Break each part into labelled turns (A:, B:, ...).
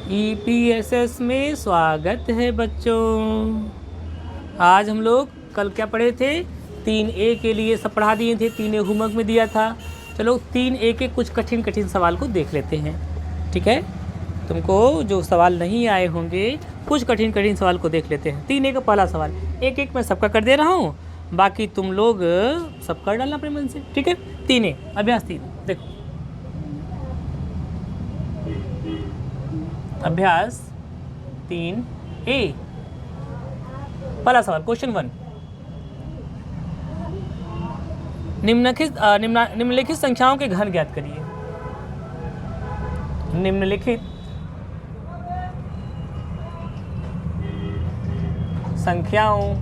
A: EPSS में स्वागत है बच्चों। आज हम लोग कल क्या पढ़े थे, 3A के लिए सब पढ़ा दिए थे, 3A होमवर्क में दिया था। चलो 3A के कुछ कठिन कठिन सवाल को देख लेते हैं, ठीक है। तुमको जो सवाल नहीं आए होंगे कुछ कठिन कठिन सवाल को देख लेते हैं। 3A का पहला सवाल एक एक मैं सबका कर दे रहा हूँ, बाकी तुम लोग सब कर डालना अपने मन से, ठीक है। 3A अभ्यास 3 देखो, अभ्यास 3A पहला सवाल क्वेश्चन 1, निम्नलिखित संख्याओं के घन ज्ञात करिए। निम्नलिखित संख्याओं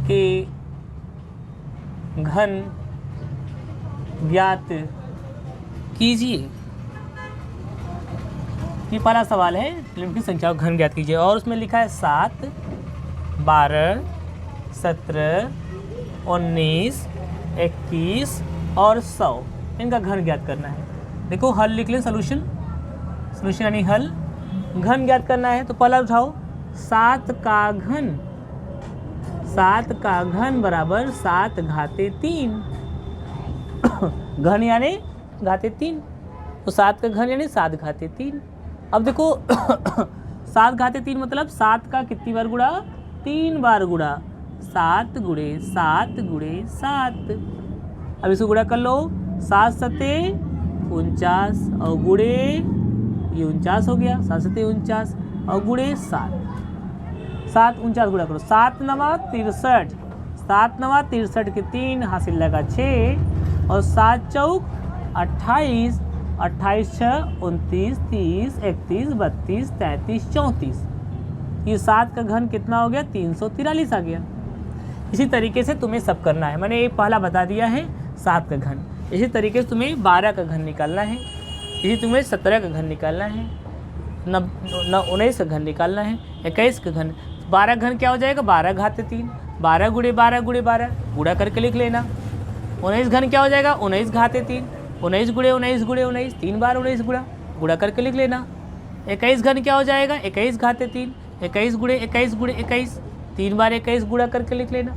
A: के घन ज्ञात कीजिए। ये पहला सवाल है, निम्नलिखित संख्याओं का घन ज्ञात कीजिए, और उसमें लिखा है 7, 12, 17, 19, 21 और 100, इनका घन ज्ञात करना है। देखो हल लिख लें, सोल्यूशन यानी हल, घन ज्ञात करना है। तो पहला उठाओ, 7 का घन बराबर 7 घाते 3 घन यानी घाते 3, तो 7 का घन यानी 7 घाते 3। अब देखो 7 घाते 3 मतलब 7 का कितनी बार गुणा, 3 बार गुणा, 7 गुणे 7 गुणे 7। अब इसको गुणा कर लो, 7 सते 49 और गुणे ये 49 हो गया, 7 सते 49 और गुणे 7, 7 49 गुणा करो, 7 नवा 63, 7 नवा 63 के 3 हासिल लगा 6 और 7 चौक 28, 28 6 29 30 31 32 33 34। ये 7 का घन कितना हो गया, 343 आ गया। इसी तरीके से तुम्हें सब करना है, मैंने ये पहला बता दिया है 7 का घन। इसी तरीके से तुम्हें 12 का घन निकालना है, इसी तुम्हें 17 का घन निकालना है, 19 का घन निकालना है, 21 का घन। 12 घन क्या हो जाएगा, 12 घाते 3, 12 गुणे 12 गुणे 12 गुणा करके लिख लेना। 19 घन क्या हो जाएगा, 19 घाते 3, 19 गुणे 19 गुणे 19, 3 बार 19 गुणा करके लिख लेना। 21 घन क्या हो जाएगा, 21 घाते 3, 21 गुणे 21 गुणे 21, 3 बार 21 गुणा करके लिख लेना।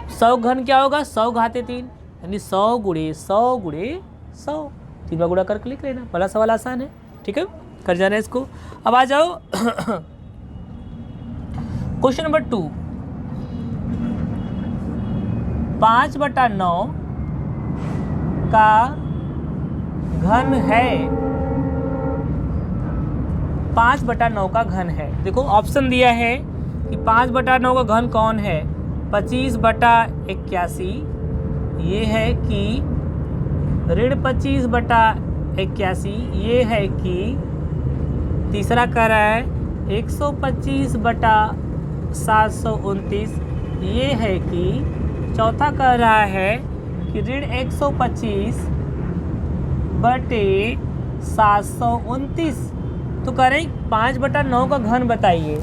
A: 100 घन क्या होगा, 100 घाते 3 यानी 100 गुणे 100 गुणे 100, 3 बार गुणा करके लिख लेना। पहला सवाल आसान है, ठीक है, कर जाना है इसको। अब आ जाओ क्वेश्चन नंबर 2, 5/9 का घन है, 5/9 का घन है। देखो ऑप्शन दिया है कि 5/9 का घन कौन है, 25/81, ये है कि ऋण 25/81, ये है कि तीसरा कह रहा है 125/729, ये है कि चौथा कह रहा है कि ऋण 125/729। तो कह रहे 5/9 का घन बताइए,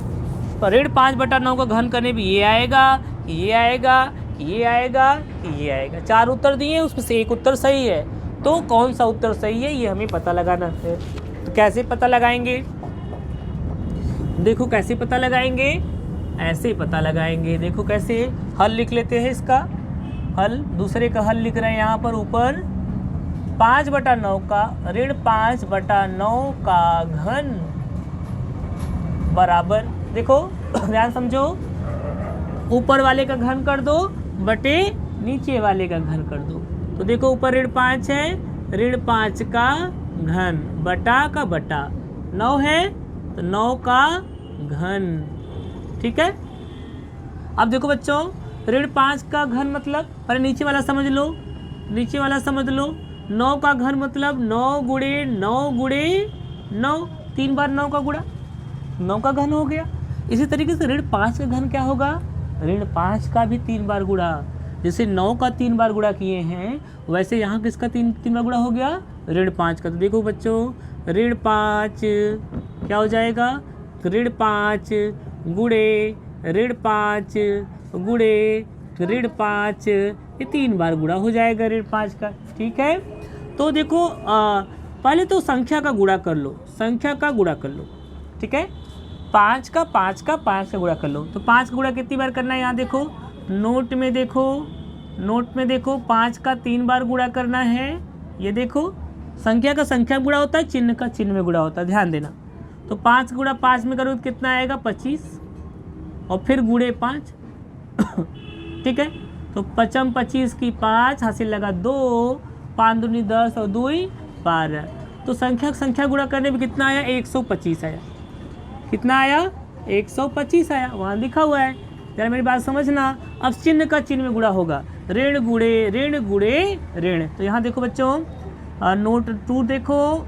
A: तो ऋण 5/9 का घन करने भी ये आएगा, ये आएगा, ये आएगा, ये आएगा। 4 उत्तर दिए, उसमें से एक उत्तर सही है, तो कौन सा उत्तर सही है ये हमें पता लगाना है। तो कैसे पता लगाएंगे, देखो कैसे पता लगाएंगे, ऐसे पता लगाएंगे। देखो कैसे, हल लिख लेते हैं इसका हल, दूसरे का हल लिख रहे हैं यहाँ पर ऊपर। 5/9 का ऋण 5/9 का घन बराबर, देखो ध्यान समझो, ऊपर वाले का घन कर दो बटे नीचे वाले का घन कर दो। तो देखो ऊपर ऋण 5 है, ऋण 5 का घन बटा का बटा 9 है, तो 9 का घन, ठीक है। अब देखो बच्चों, ऋण 5 का घन मतलब, पहले नीचे वाला समझ लो, नीचे वाला समझ लो। 9 का घन मतलब 9 गुणे 9 गुणे 9, 3 बार 9 का गुणा, 9 का घन हो गया। इसी तरीके से ऋण 5 का घन क्या होगा, ऋण 5 का भी 3 बार गुणा। जैसे 9 का 3 बार गुणा किए हैं, वैसे यहाँ किसका 3 बार गुणा हो गया, ऋण 5 का। तो देखो बच्चों, ऋण 5 क्या हो जाएगा, ऋण 5 गुणे ऋण 5 गुणे ऋण 5, ये 3 बार गुणा हो जाएगा ऋण 5 का, ठीक है। तो देखो पहले तो संख्या का गुणा कर लो, संख्या का गुणा कर लो, ठीक है। 5 का 5 का 5 का गुणा कर लो। तो 5 का गुणा कितनी बार करना है, यहाँ देखो नोट में देखो, नोट में देखो 5 का 3 बार गुणा करना है। ये देखो संख्या का संख्या गुणा होता है, चिन्ह का चिन्ह में गुणा होता है, ध्यान देना। तो 5 गुणा 5 में करो तो कितना आएगा 25 और फिर गुणे 5 ठीक है। तो 5 25 की 5 हासिल लगा 2, 5 दूनी 10 और 2 12। तो संख्या गुणा करने में कितना आया 125 आया। कितना आया 125 आया, वहाँ लिखा हुआ है, जरा मेरी बात समझना। अब चिन्ह का चिन्ह में गुणा होगा, ऋण गुणे ऋण गुणे ऋण। तो यहाँ देखो बच्चों नोट 2 देखो,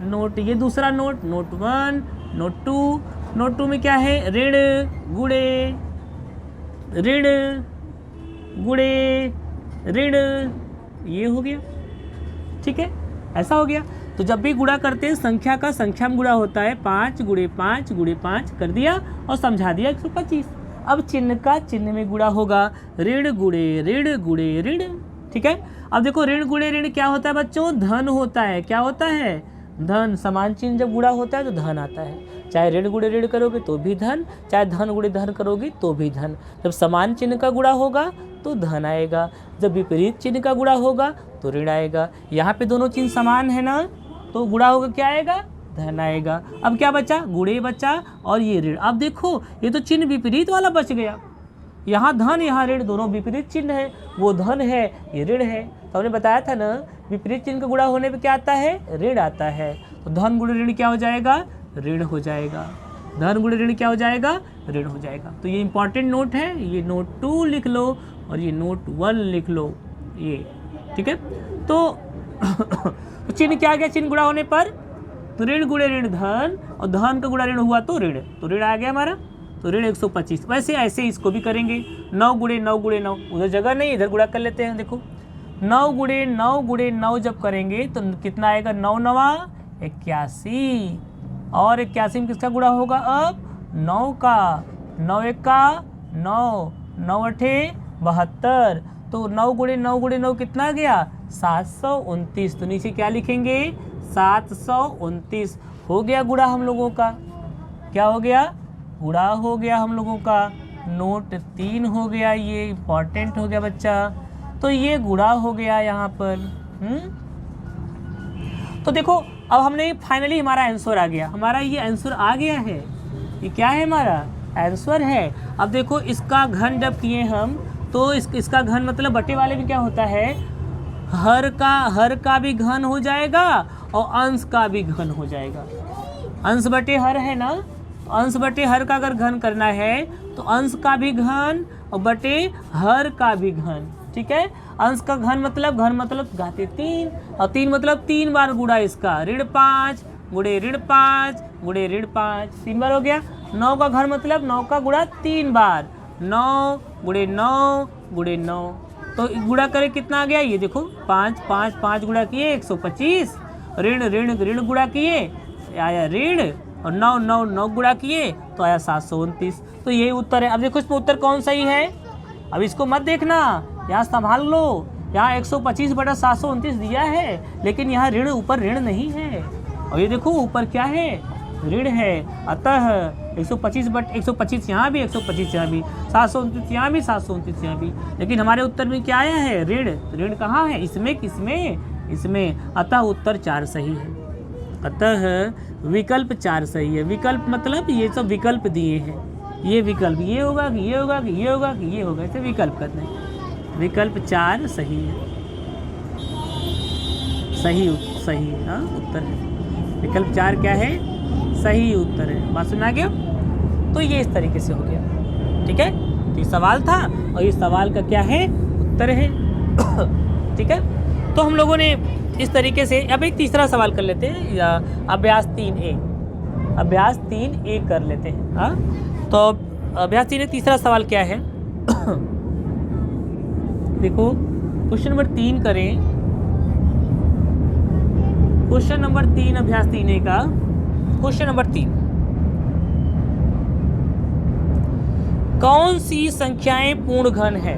A: नोट ये दूसरा नोट, नोट 1 नोट 2, नोट 2 में क्या है ऋण गुणे ऋण गुणे ऋण, ये हो गया, ठीक है, ऐसा हो गया। तो जब भी गुणा करते हैं संख्या का संख्या में गुणा होता है, 5 गुणे 5 गुणे 5 कर दिया और समझा दिया 125। अब चिन्ह का चिन्ह में गुणा होगा, ऋण गुणे ऋण, ठीक है। अब देखो ऋण गुणे ऋण क्या होता है बच्चों, धन होता है। क्या होता है, धन। समान चिन्ह जब गुणा होता है तो धन आता है। चाहे ऋण गुणे ऋण करोगे तो भी धन, चाहे धन गुणे धन करोगे तो भी धन। जब समान चिन्ह का गुणा होगा तो धन आएगा, जब विपरीत चिन्ह का गुणा होगा तो ऋण आएगा। यहाँ पे दोनों चिन्ह समान है ना, तो गुणा होगा क्या आएगा, धन आएगा। अब क्या बचा, गुणे बचा और ये ऋण। अब देखो ये तो चिन्ह विपरीत वाला बच गया, यहाँ धन यहाँ ऋण, दोनों विपरीत चिन्ह है, वो धन है ये ऋण है। तो हमने बताया था ना विपरीत चिन्ह का गुणा होने पे क्या आता है, ऋण आता है। तो धन गुणे ऋण क्या हो जाएगा, ऋण हो जाएगा। धन गुणे ऋण क्या हो जाएगा, ऋण हो जाएगा। तो ये इंपॉर्टेंट नोट है, ये नोट 2 लिख लो और ये नोट 1 लिख लो, ये ठीक है। तो चिन्ह क्या गया, चिन्ह गुणा होने पर ऋण गुणे ऋण धन और धन का गुणा ऋण हुआ तो ऋण, तो ऋण आ गया हमारा। तो ऋण 125। वैसे ऐसे इसको भी करेंगे, 9 गुणे 9 गुणे 9, उधर जगह नहीं इधर गुणा कर लेते हैं। देखो 9 गुणे 9 गुणे 9 जब करेंगे तो कितना आएगा, 9 9 81 और 81 में किसका गुणा होगा, अब 9 का, 9 1 का 9, 9 8 72। तो 9 गुणे 9 गुणे 9 कितना गया, 729। तो नीचे क्या लिखेंगे, 729 हो गया गुणा हम लोगों का। क्या हो गया, गुणा हो गया हम लोगों का। नोट 3 हो गया, ये इंपॉर्टेंट हो गया बच्चा। तो ये गुणा हो गया यहाँ पर। तो देखो अब हमने फाइनली हमारा आंसर आ गया, हमारा ये आंसर आ गया है। ये क्या है, हमारा आंसर है। अब देखो इसका घन जब किए हम तो इसका घन मतलब बटे वाले में क्या होता है, हर का भी घन हो जाएगा और अंश का भी घन हो जाएगा। अंश बटे हर है ना, अंश बटे हर का अगर घन करना है तो अंश का भी घन और बटे हर का भी घन, ठीक है। अंश का घन मतलब घाते 3 और 3 मतलब 3 बार गुणा इसका, ऋण 5 गुणे ऋण 5 गुणे ऋण 5, 3 बार हो गया। 9 का घन मतलब 9 का गुणा 3 बार, 9 गुणे 9 गुणे 9। तो गुणा करें कितना आ गया, ये देखो 5 5 5 गुणा किए 125, ऋण ऋण ऋण गुणा किए आया ऋण और 9 9 9 गुणा किए तो आया 729। तो यही उत्तर है। अब देखो इसमें उत्तर कौन सही है, अब इसको मत देखना, यहाँ संभाल लो। यहाँ 125 बटा 729 दिया है लेकिन यहाँ ऋण ऊपर ऋण नहीं है, और ये देखो ऊपर क्या है, ऋण है। अतः 125 बट 125 यहाँ भी, 125 यहाँ भी, 729 यहाँ भी, 729 यहाँ भी, लेकिन हमारे उत्तर में क्या आया है, ऋण। ऋण कहाँ है, इसमें किसमें, इसमें। अतः उत्तर 4 सही है। अतः विकल्प 4 सही है। विकल्प मतलब ये सब विकल्प दिए हैं, ये विकल्प ये होगा कि ये होगा कि ये होगा कि ये होगा, ऐसे विकल्प करते हैं। विकल्प 4 सही है, सही हाँ उत्तर है। विकल्प 4 क्या है, सही उत्तर है। बात सुना गया। तो ये इस तरीके से हो गया, ठीक है। तो ये सवाल था और ये सवाल का क्या है, उत्तर है ठीक है। तो हम लोगों ने इस तरीके से अब एक तीसरा सवाल कर लेते हैं, या अभ्यास 3A, अभ्यास 3A कर लेते हैं। हाँ तो अभ्यास 3A तीसरा सवाल क्या है देखो क्वेश्चन नंबर 3 करें। क्वेश्चन नंबर 3 अभ्यास 3A का क्वेश्चन नंबर 3, कौन सी संख्याएं पूर्ण घन है,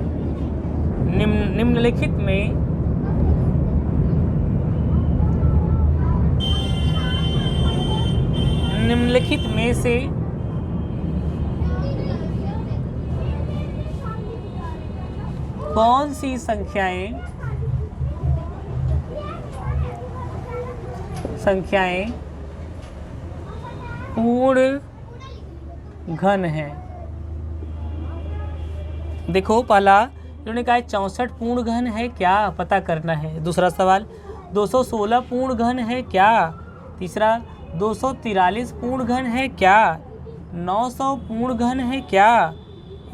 A: निम्नलिखित में में से कौन सी संख्याएं पूर्ण घन है? देखो पहला इन्होंने कहा 64 पूर्ण घन है क्या, पता करना है। दूसरा सवाल 216 पूर्ण घन है क्या? तीसरा 243 पूर्ण घन है क्या? 900 पूर्ण घन है क्या?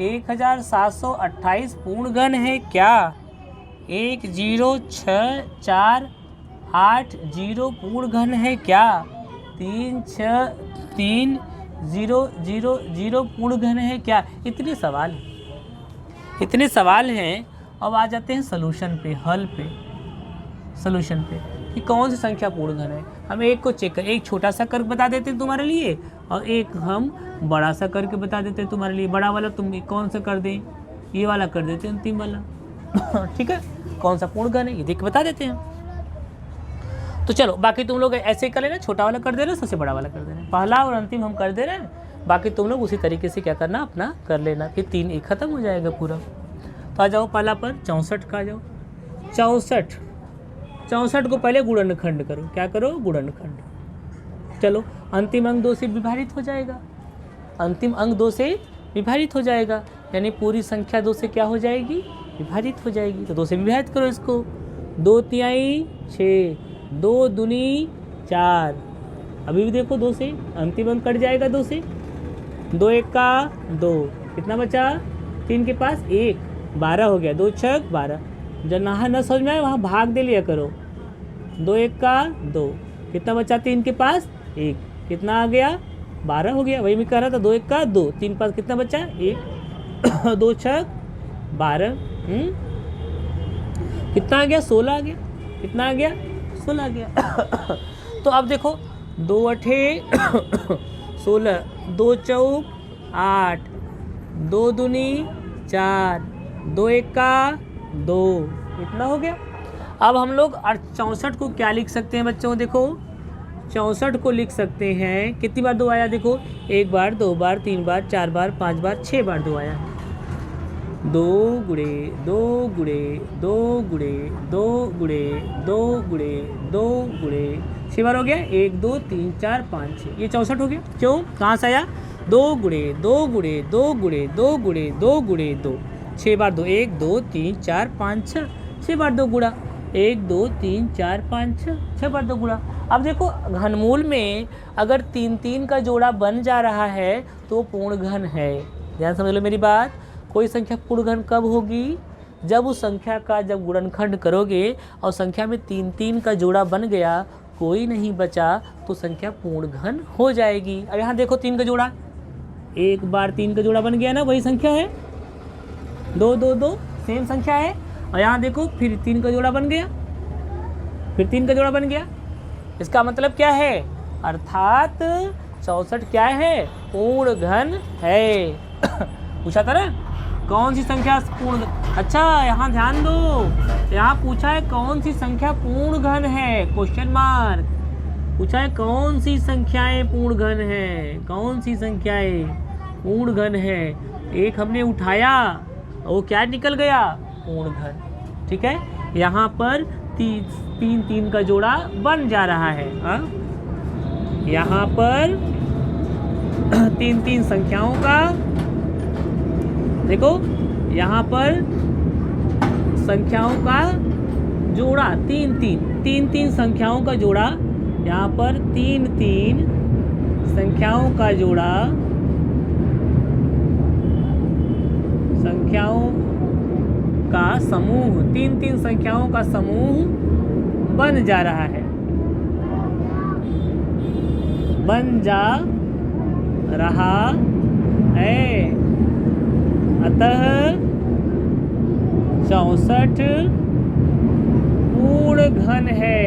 A: 1728 पूर्ण घन है क्या? 10648 पूर्ण घन है क्या? 36000 पूर्ण घन है क्या? इतने सवाल हैं। अब आ जाते हैं सोल्यूशन पे, हल पे, सोल्यूशन पे कि कौन सी संख्या पूर्ण घन है। हम एक को चेक कर, एक छोटा सा करके बता देते हैं तुम्हारे लिए और एक हम बड़ा सा करके बता देते हैं तुम्हारे लिए। बड़ा वाला तुम कौन सा कर दें, ये वाला कर देते हैं, अंतिम वाला ठीक है, कौन सा पूर्ण घन है ये देख के बता देते हैं। तो चलो बाकी तुम लोग ऐसे कर लेना, छोटा वाला कर दे रहे, सबसे बड़ा वाला कर दे रहे, पहला और अंतिम हम कर दे रहे हैं, बाकी तुम लोग उसी तरीके से क्या करना अपना कर लेना, फिर 3 एक खत्म हो जाएगा पूरा। तो आ जाओ पहला पर 64 का आ जाओ। 64 को पहले गुणनखंड करो, क्या करो, गुणनखंड। चलो अंतिम अंक 2 से विभाजित हो जाएगा, अंतिम अंक 2 से विभाजित हो जाएगा, यानी पूरी संख्या 2 से क्या हो जाएगी, विभाजित हो जाएगी। तो 2 से विभाजित करो इसको, 2 तिहाई 6, 2 दूनी 4, अभी भी देखो 2 से अंतिम अंक कट जाएगा, 2 से 2 एक का 2, कितना बचा, 3 के पास 1, 12 हो गया, 2 छक 12। जहाँ न समझ में आए वहाँ भाग दे लिया करो, 2 एक का 2, कितना बचा, 3 के पास 1, कितना आ गया, 12 हो गया। वही मैं कह रहा था, 2 एक का 2, 3 पास कितना बचा 1, 2 छक 12, कितना आ गया, 16 आ गया, कितना आ गया, 16 आ गया। तो अब देखो 2 अठे 16, 2 चौक 8, 2 दूनी 4, 2 एक का 2, इतना हो गया। अब हम लोग 64 को क्या लिख सकते हैं बच्चों, देखो 64 को लिख सकते हैं, कितनी बार 2 आया, देखो 1 बार, 2 बार, 3 बार, 4 बार, 5 बार, 6 बार 2 आया, 2 गुणे 2 गुणे 2 गुणे 2 गुणे 2 गुणे 2 गुणे 6 बार हो गया, 1 2 3 4 5 6, ये 64 हो गया। क्यों, कहाँ से आया, 2 गुणे 2 गुणे 2 गुणे 2 गुणे 2 गुणे 2, 6 बार 2, 1 2 3 4 5 6, 6 बार 2 गुणा, 1 2 3 4 5 6, 6 बार 2 गुणा। अब देखो घनमूल में अगर 3 3 का जोड़ा बन जा रहा है तो पूर्ण घन है। ध्यान समझ लो मेरी बात, कोई संख्या पूर्ण घन कब होगी, जब उस संख्या का जब गुणनखंड करोगे और संख्या में 3 3 का जोड़ा बन गया, कोई नहीं बचा, तो संख्या पूर्ण घन हो जाएगी। अब यहाँ देखो 3 का जोड़ा, एक बार 3 का जोड़ा बन गया ना, वही संख्या है, 2 2 2 सेम संख्या है। और यहाँ देखो फिर 3 का जोड़ा बन गया, फिर 3 का जोड़ा बन गया, इसका मतलब क्या है, अर्थात 64 क्या है, पूर्ण घन है। पूछा था ना कौन सी संख्या पूर्ण, अच्छा यहाँ ध्यान दो, यहाँ पूछा है कौन सी संख्या पूर्ण घन है, क्वेश्चन मार्क पूछा है कौन सी संख्याएं पूर्ण घन है, कौन सी संख्याएं पूर्ण घन है। एक हमने उठाया वो क्या निकल गया, पूर्ण घन, ठीक है। यहाँ पर 3 3 का जोड़ा बन जा रहा है, यहाँ पर 3 3 संख्याओं का, देखो यहाँ पर संख्याओं का जोड़ा 3 3 संख्याओं का जोड़ा, यहाँ पर 3 3 संख्याओं का जोड़ा, संख्याओं का समूह, 3 3 संख्याओं का समूह बन जा रहा है, बन जा रहा है। अतः 64 पूर्ण घन है।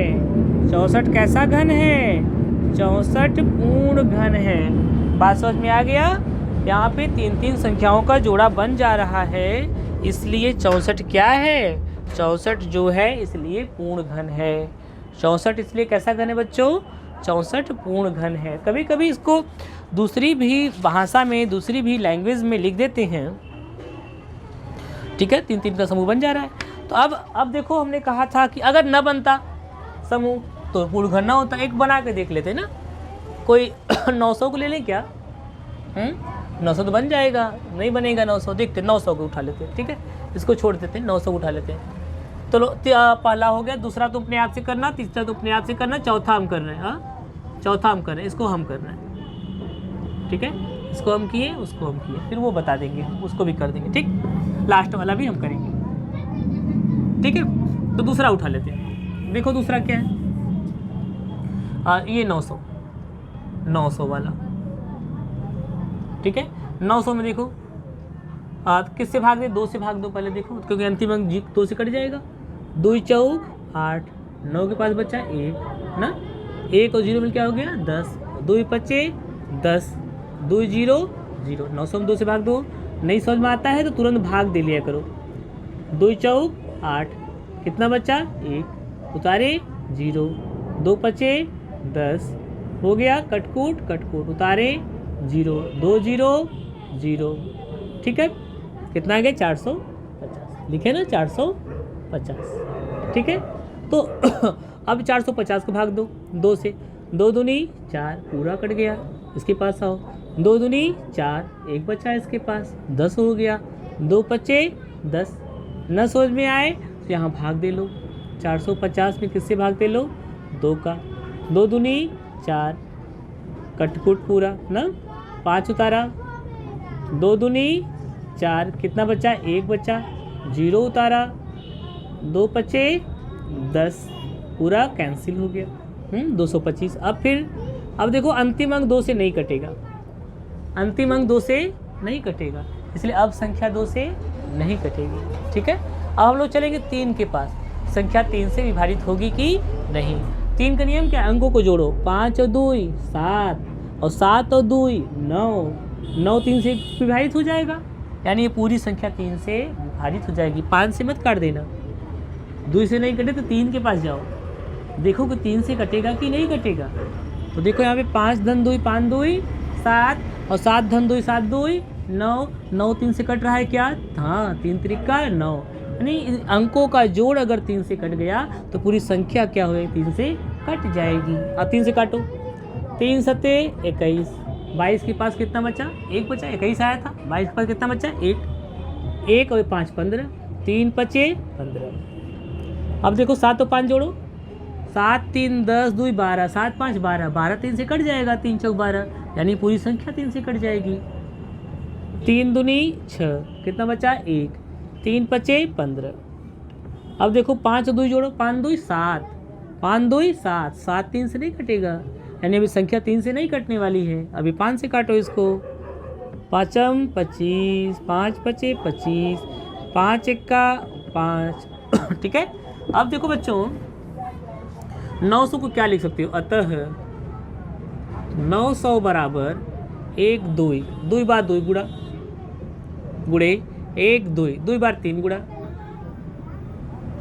A: 64 कैसा घन है, 64 पूर्ण घन है। बात समझ में आ गया, यहाँ पे 3 3 संख्याओं का जोड़ा बन जा रहा है, इसलिए 64 क्या है, 64 जो है इसलिए पूर्ण घन है। 64 इसलिए कैसा घन है बच्चों, 64 पूर्ण घन है। कभी कभी इसको दूसरी भी भाषा में, दूसरी भी लैंग्वेज में लिख देते हैं। ठीक है, 3 3 का समूह बन जा रहा है। तो अब देखो, हमने कहा था कि अगर न बनता समूह तो पूर्ण घन ना होता। एक बना के देख लेते ना, कोई 900 को ले लें क्या? 900 तो बन जाएगा, नहीं बनेगा 900, देखते 900 को उठा लेते हैं। ठीक है, इसको छोड़ देते हैं, 900 को उठा लेते हैं। तो पहला हो गया, दूसरा तो अपने आप से करना, तीसरा तो अपने आप से करना, चौथा हम कर रहे हैं। हाँ, चौथा हम कर रहे हैं, इसको हम कर रहे हैं। ठीक है, इसको हम किए, उसको हम किए, फिर वो बता देंगे, उसको भी कर देंगे। ठीक, लास्ट वाला भी हम करेंगे। ठीक है, तो दूसरा उठा लेते हैं। देखो दूसरा क्या है, ये 900 वाला। ठीक है, 900 में देखो किससे भाग दे? 2 से भाग दो पहले, देखो, क्योंकि अंतिम अंक 2 से कट जाएगा। 2 चौक 8, 9 के पास बचा 1 ना, 1 और 0 मिल क्या हो गया? 10। 2 पच्चे 10, 2 0 0। 900 में 2 से भाग दो। नहीं समझ में आता है तो तुरंत भाग दे लिया करो। 2 चौक 8, कितना बचा? 1, उतारे 0, 2 पच्चे 10, हो गया कटकूट कटकूट, उतारे 0, 2 0 0। ठीक है, कितना आ गया? 450 लिखे ना, 450। ठीक है, तो अब 450 को भाग दो 2 से। 2 दूनी 4, पूरा कट गया। इसके पास आओ, 2 दूनी 4, 1 बचा इसके पास, 10 हो गया। 2 पच्चे 10। न समझ में आए तो यहाँ भाग दे लो। 450 में किससे भाग दे लो? 2 का। 2 दूनी 4, कटकुट पूरा ना, 5 उतारा। 2 दूनी 4, कितना बचा? 1 बचा, 0 उतारा। 2 पच्चे 10, पूरा कैंसिल हो गया। 225। अब देखो, अंतिम अंक 2 से नहीं कटेगा, अंतिम अंक 2 से नहीं कटेगा, इसलिए अब संख्या 2 से नहीं कटेगी। ठीक है, अब हम लोग चलेंगे 3 के पास। संख्या 3 से विभाजित होगी कि नहीं? 3 का नियम क्या? अंकों को जोड़ो। 5 और 2 7, और 7 और 2 9, 9 3 से विभाजित हो जाएगा, यानी ये पूरी संख्या 3 से विभाजित हो जाएगी। 5 से मत काट देना, 2 से नहीं कटे तो 3 के पास जाओ, देखो कि 3 से कटेगा कि नहीं कटेगा। तो देखो यहाँ पे 5 धन 2 5 2 7, और 7 धन 2 7 2 9, 9 3 से कट रहा है क्या? हाँ, 3 त्रिका 9, यानी अंकों का जोड़ अगर 3 से कट गया तो पूरी संख्या क्या होगी? 3 से कट जाएगी। अब 3 से काटो, 3 सते 21, 22 के पास कितना बचा? 1 बचा, 21 आया था। 22 के पास कितना बचा? 1, 1 और 5 15, 3 पचे 15। अब देखो 7 और 5 जोड़ो, 7 3 10 2 12, 7 5 12, 12 3 से कट जाएगा, 3 चौक 12, यानी पूरी संख्या 3 से कट जाएगी। 3 दूनी 6, कितना बचा? 1, 3 पचे 15। अब देखो 5 और 2 जोड़ो, 5 2 7, 5 2 7, 7 3 से नहीं कटेगा, यानी अभी संख्या 3 से नहीं कटने वाली है। अभी 5 से काटो इसको। 5 25, 5 पचे 25, 5 1 5। ठीक है, अब देखो बच्चों, 900 को क्या लिख सकते हो? अतः 900 बराबर 1 2, 2 बार 2 गुड़ा, गुड़े 1 2, 2 बार 3 गुड़ा,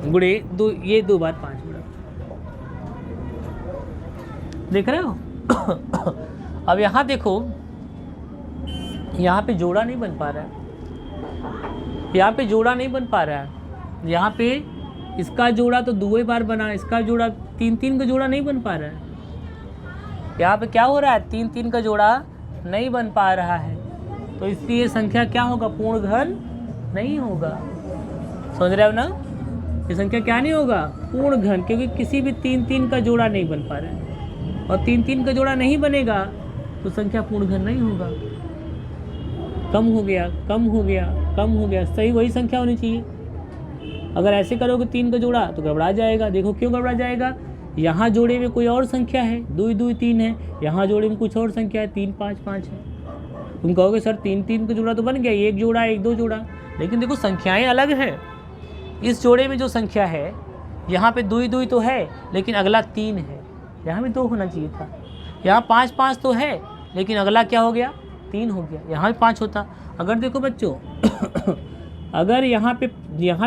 A: गुड़े 2, ये 2 बार 5 गुड़ा। देख रहे हो? अब यहाँ देखो, यहाँ पे जोड़ा नहीं बन पा रहा है, यहाँ पे जोड़ा नहीं बन पा रहा है। यहाँ पे इसका जोड़ा तो 2 बार बना, इसका जोड़ा 3 3 का जोड़ा नहीं बन पा रहा है। यहाँ पे क्या हो रहा है? 3 3 का जोड़ा नहीं बन पा रहा है, तो इसलिए संख्या क्या होगा? पूर्ण घन नहीं होगा। समझ रहे हो ना? ये संख्या क्या नहीं होगा? पूर्ण घन, क्योंकि किसी भी 3 3 का जोड़ा नहीं बन पा रहा है, और 3 3 का जोड़ा नहीं बनेगा तो संख्या पूर्ण घन नहीं होगा। कम हो गया, कम हो गया, कम हो गया, सही वही संख्या होनी चाहिए। अगर ऐसे करोगे 3 का जोड़ा तो गड़बड़ा जाएगा। देखो क्यों गड़बड़ा जाएगा? यहाँ जोड़े में कोई और संख्या है, 2 2 3 है, यहाँ जोड़े में कुछ और संख्या है, 3 5 5 है। तुम कहोगे सर 3 3 का जोड़ा तो बन गया, 1 जोड़ा 1 2 जोड़ा, लेकिन देखो संख्याएं अलग है। इस जोड़े में जो संख्या है, यहाँ पे 2 2 तो है, लेकिन अगला 3 है, यहाँ भी 2 होना चाहिए था। यहाँ 5 5 तो है, लेकिन अगला क्या हो गया? 3 हो गया, यहाँ भी 5 होता। अगर देखो बच्चों अगर यहाँ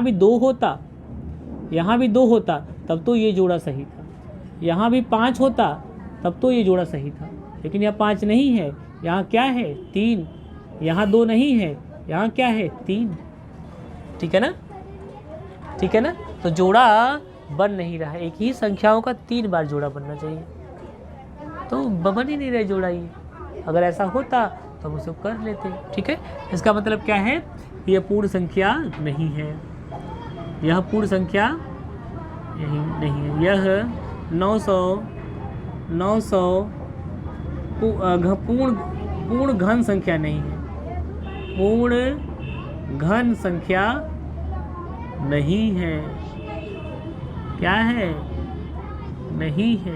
A: भी 2 होता, यहाँ भी 2 होता, तब तो ये जोड़ा सही था। यहाँ भी 5 होता, तब तो ये जोड़ा सही था। लेकिन यहाँ 5 नहीं है, यहाँ क्या है 3, यहाँ 2 नहीं है, यहाँ क्या है 3। ठीक है ना, ठीक है ना। तो जोड़ा बन नहीं रहा है, एक ही संख्याओं का 3 बार जोड़ा बनना चाहिए, तो बन ही नहीं रहा जोड़ा ये। अगर ऐसा होता तो हम उसे कर लेते। ठीक है, इसका मतलब क्या है, यह पूर्ण संख्या नहीं है, यह पूर्ण संख्या यही नहीं है। यह 900 पूर्ण घन संख्या नहीं है, पूर्ण घन संख्या नहीं है। क्या है, नहीं है,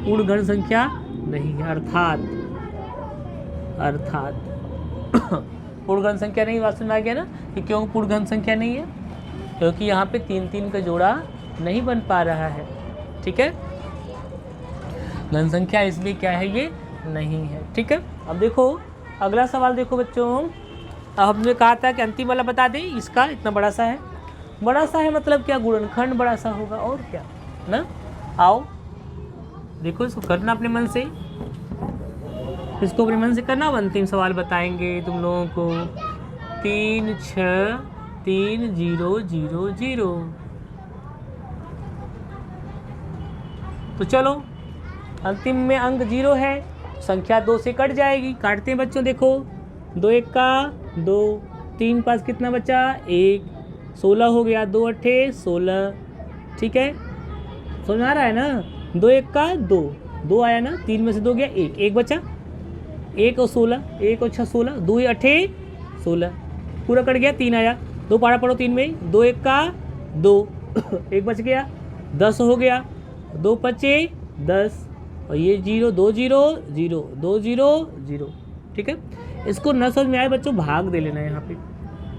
A: पूर्ण घन संख्या नहीं है। अर्थात पूर्ण घन संख्या नहीं। बात समझ में आ गया ना कि क्यों पूर्ण घन संख्या नहीं है, क्योंकि यहाँ पे 3 का जोड़ा नहीं बन पा रहा है। ठीक है, घन संख्या इसलिए क्या है, ये नहीं है। ठीक है, अब देखो अगला सवाल देखो बच्चों। अब हमने कहा था कि अंतिम वाला बता दें, इसका इतना बड़ा सा है, बड़ा सा है मतलब क्या, गुणनखंड बड़ा सा होगा और क्या ना। आओ देखो, इसको करना अपने मन से, इसको अपने मन से करना। अंतिम सवाल बताएंगे तुम लोगों को। 3 6 3 0 0 0। तो चलो, अंतिम में अंक 0 है, संख्या 2 से कट जाएगी। काटते हैं बच्चों, देखो 2 1 का 2, 3 5 कितना बचा 1, 16 हो गया, 2 8 16। ठीक है, समझ आ रहा है ना। 2 1 का 2, 2 आया ना, 3 में से 2 गया 1, 1 बचा, 1 और 16, 1 और 6 16, 2 8 16, पूरा कट गया, 3 आया, 2 पारा पड़ो 3 में, 2 1 का 2 1 बच गया, 10 हो गया, 2 5 10, और ये 0 2 0 0 2 0 0। ठीक है, इसको न समझ में आए बच्चों, भाग दे लेना। यहाँ पे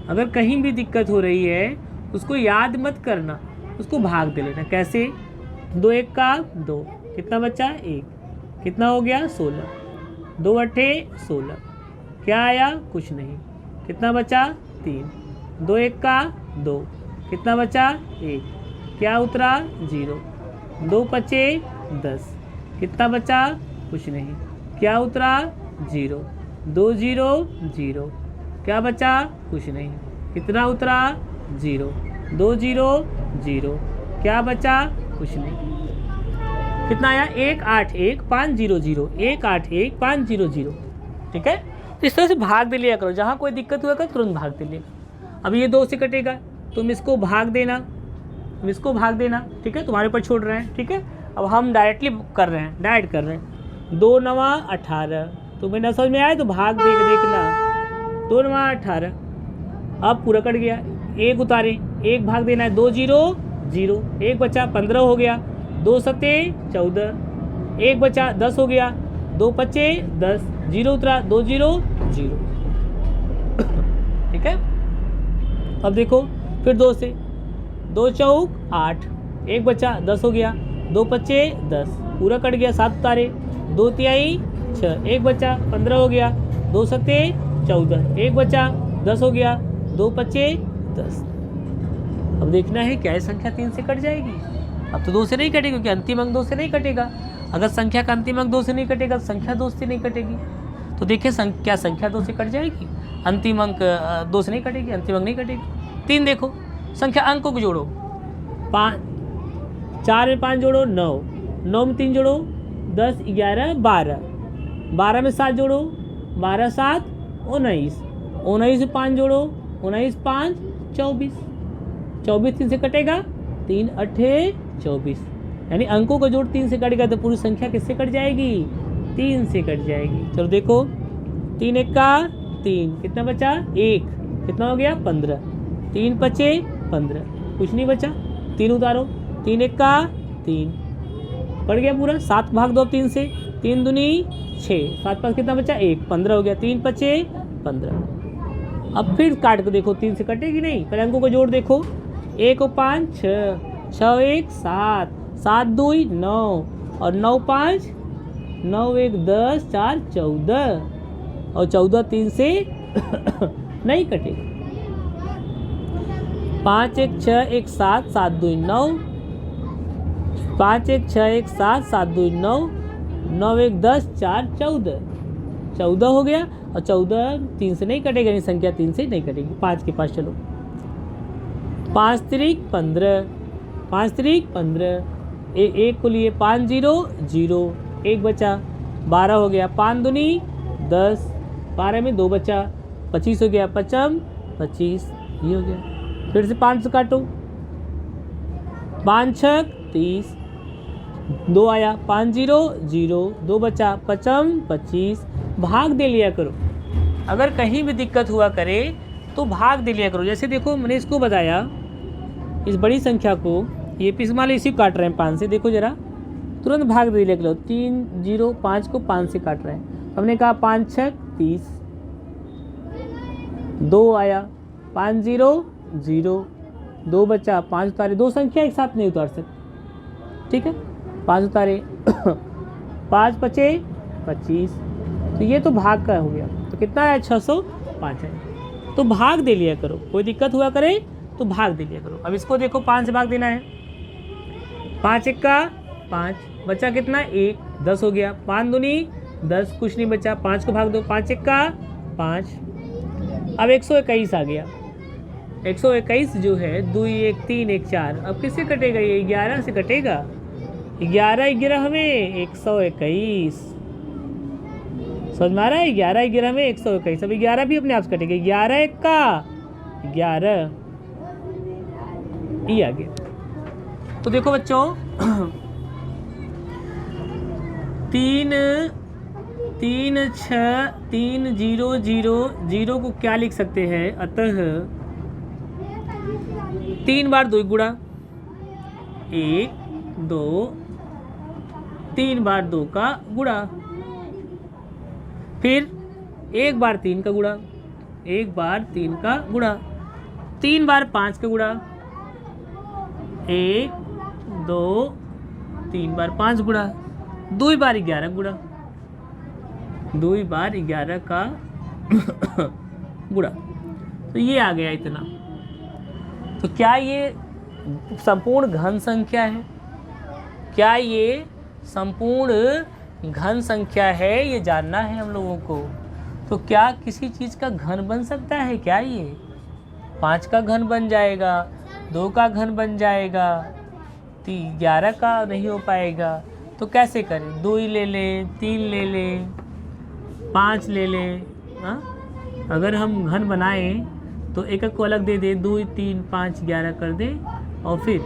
A: अगर कहीं भी दिक्कत हो रही है उसको याद मत करना, उसको भाग दे लेना। कैसे, 2 1 का 2 कितना बचा 1, कितना हो गया 16, 2 8 16, क्या आया कुछ नहीं, कितना बचा 3, 2 1 का 2 कितना बचा 1, क्या उतरा 0, 2 5 10, कितना बचा कुछ नहीं, क्या उतरा 0, 2 0 0, क्या बचा कुछ नहीं, कितना उतरा 0, 2 0 0, क्या बचा कुछ नहीं, कितना आया 1 8 1 5 0 0, 1 8 1 5 0 0। ठीक है, इस तरह से भाग दे लिया करो, जहाँ कोई दिक्कत हुआ कर तुरंत भाग दे लिया। अब ये 2 से कटेगा, तुम इसको भाग देना, तुम इसको भाग देना। ठीक है, तुम्हारे ऊपर छोड़ रहे हैं। ठीक है, अब हम डायरेक्टली कर रहे हैं, डायरेक्ट कर रहे हैं। 2 9 18, तुम्हें न समझ में आए तो भाग देखना, 2 9 18। अब पूरा कट गया, 1 उतारे, 1 भाग देना है, 2 0 0, 1 बचा 15 हो गया, 2 7 14, 1 बचा 10 हो गया, 2 5 10, 0 उतरा, 2 0 0। ठीक है, अब देखो फिर 2 से, 2 चौक 8, 1 बचा 10 हो गया, 2 5 10, पूरा कट गया, 7 उतारे, 2 तिहाई 6, 1 बचा 15 हो गया, 2 7 14, 1 बचा 10 हो गया, 2 5 10। अब देखना है क्या है, संख्या 3 से कट जाएगी। अब तो 2 से नहीं कटेगी, क्योंकि अंतिम अंक 2 से नहीं कटेगा। अगर संख्या का अंतिम अंक 2 से नहीं कटेगा तो संख्या 2 से नहीं कटेगी। तो देखिए क्या संख्या 2 से कट जाएगी, अंतिम अंक 2 से नहीं कटेगी, अंतिम अंक नहीं कटेगी। 3 देखो, संख्या अंकों को जोड़ो, 4 में 5 जोड़ो 9, 9 में 3 जोड़ो 10 11 12, 12 में 7 जोड़ो 12 7 19, 19 में 5 जोड़ो 19 5 24, 24 3 से कटेगा, 3 8 24, यानी अंकों का जोड़ 3 से कटेगा तो पूरी संख्या किससे कट जाएगी, 3 से कट जाएगी। चलो देखो, 3 1 का 3, कितना बचा 1, कितना हो गया 15, 3 5 15, कुछ नहीं बचा, 3 उतारो, 3 1 का 3 पड़ गया पूरा, 7 भाग दो 3 से, 3 दूनी 6, 7 5 कितना बचा 1, 15 हो गया, 3 5 15। अब फिर काट के देखो, 3 से कटेगी नहीं, पहले अंकों को जोड़ देखो, 1 और 5 6, 6 1 7, 7 2 9, और 9 5 9 1 10, 4 14, और 14 3 से नहीं कटेगा। 5 1 6 1 7, 7 2 9, 5 1 6 1 7, 7 2 9, 9 1 10 4 14, 14 हो गया। और 14 3 से नहीं कटेगा, यानी संख्या 3 से नहीं कटेगी। 5 के पास चलो, 5 3 15, 5 3 15, एक को लिए 5 0 0, एक बचा, 12 हो गया। 5 दूनी 10, 12 में 2 बचा, 25 हो गया। 5 25, ये हो गया। फिर से 5 से काटो, 5 6 30, 2 आया, 5 0 0, 2 बचा, 5 25। भाग दे लिया करो, अगर कहीं भी दिक्कत हुआ करे तो भाग दे लिया करो। जैसे देखो मैंने इसको बताया, इस बड़ी संख्या को, ये पिस मान लो इसी काट रहे हैं 5 से, देखो जरा तुरंत भाग दे लिया करो। 3 0 5 को 5 से काट रहे हैं। हमने कहा 5 6 30, 2 आया, 5 0 0, 2 बचा, 5 उतारे। 2 संख्या एक साथ नहीं उतार सकते, ठीक है, 5 उतारे 5 बचे 25, तो ये तो भाग का हो गया। तो कितना है, 605 है। तो भाग दे लिया करो, कोई दिक्कत हुआ करे तो भाग दे लिया करो। अब इसको देखो 5 से भाग देना है, 5 1 का 5, बचा कितना 1, 10 हो गया। 5 दूनी 10, कुछ नहीं बचा, 5 को भाग दो, 5 1 का 5। अब 121 आ गया। 121 जो है 2 1 3 1 4, अब किससे कटेगा, ये 11 से कटेगा। 11 11 में 121, समझ में आ रहा है। 11 11 में 121, अब 11 भी अपने आप से कटेगा। 11 1 का 11, ये आ गया। तो देखो बच्चों 3 3 6 3 0 0 0 को क्या लिख सकते हैं, अतः 3 बार 2 गुणा, 1 2, 3 बार 2 का गुणा, फिर 1 बार 3 का गुणा, 1 बार 3 का गुणा, 3 बार 5 का गुणा, 1 2 3 बार 5 गुणा, 2 बार 11 गुणा, 2 बार 11 का गुणा। तो ये आ गया इतना। तो क्या ये संपूर्ण घन संख्या है? क्या ये संपूर्ण घन संख्या है, ये जानना है हम लोगों को। तो क्या किसी चीज़ का घन बन सकता है क्या? ये 5 का घन बन जाएगा, 2 का घन बन जाएगा, 11 का नहीं हो पाएगा। तो कैसे करें? 2 ही ले लें, 3 ले लें, 5 ले लें। हाँ, अगर हम घन बनाएं तो एक को अलग दे दें, 2 3 5 11 कर दें, और फिर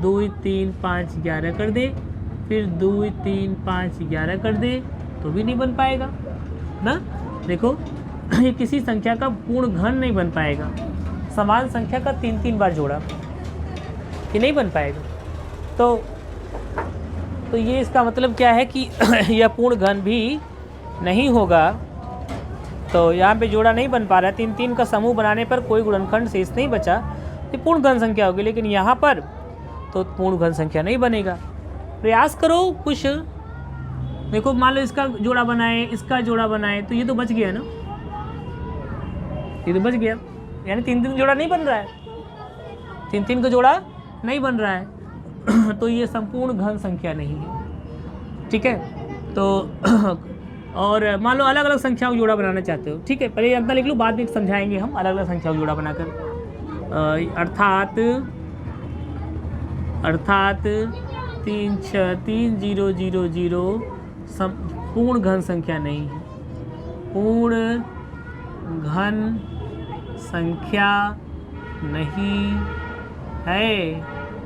A: 2 3 5 11 कर दें, फिर 2 3 5 11 कर दें, तो भी नहीं बन पाएगा ना। देखो ये किसी संख्या का पूर्ण घन नहीं बन पाएगा। समान संख्या का 3 बार जोड़ा, ये नहीं बन पाएगा। तो ये इसका मतलब क्या है कि यह पूर्ण घन भी नहीं होगा। तो यहाँ पे जोड़ा नहीं बन पा रहा है। 3 का समूह बनाने पर कोई गुणनखंड शेष नहीं बचा, ये पूर्ण घन संख्या होगी। लेकिन यहाँ पर तो पूर्ण घन संख्या नहीं बनेगा। प्रयास करो कुछ। देखो मान लो इसका जोड़ा बनाए, इसका जोड़ा बनाए, तो ये तो बच गया ना, ये तो बच गया। यानी 3 जोड़ा नहीं बन रहा है, 3 का जोड़ा नहीं बन रहा है। तो ये संपूर्ण घन संख्या नहीं है, ठीक है। तो और मान लो अलग अलग संख्याओं जोड़ा बनाना चाहते हो, ठीक है, पहले इतना लिख लो, बाद में समझाएंगे हम अलग अलग संख्याओं जोड़ा बनाकर। अर्थात 3 6 3 0 0 0 पूर्ण घन संख्या नहीं है, पूर्ण घन संख्या नहीं है,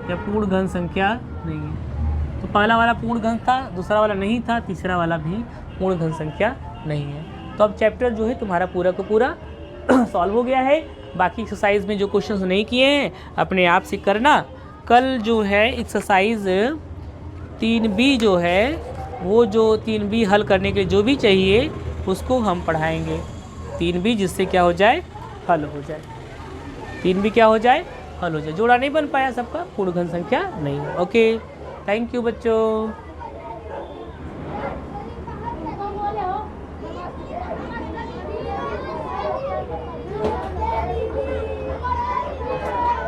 A: या पूर्ण घन संख्या नहीं है। तो पहला वाला पूर्ण घन था, दूसरा वाला नहीं था, तीसरा वाला भी पूर्ण घन संख्या नहीं है। तो अब चैप्टर जो है तुम्हारा पूरा का पूरा सॉल्व हो गया है। बाकी एक्सरसाइज में जो क्वेश्चंस नहीं किए हैं अपने आप से करना। कल जो है एक्सरसाइज 3B जो है, वो जो 3B हल करने के जो भी चाहिए उसको हम पढ़ाएंगे। 3B जिससे क्या हो जाए, हल हो जाए। 3B क्या हो जाए, हल हो जाए। जोड़ा नहीं बन पाया सबका, पूर्ण घन संख्या नहीं है। ओके, थैंक यू बच्चों।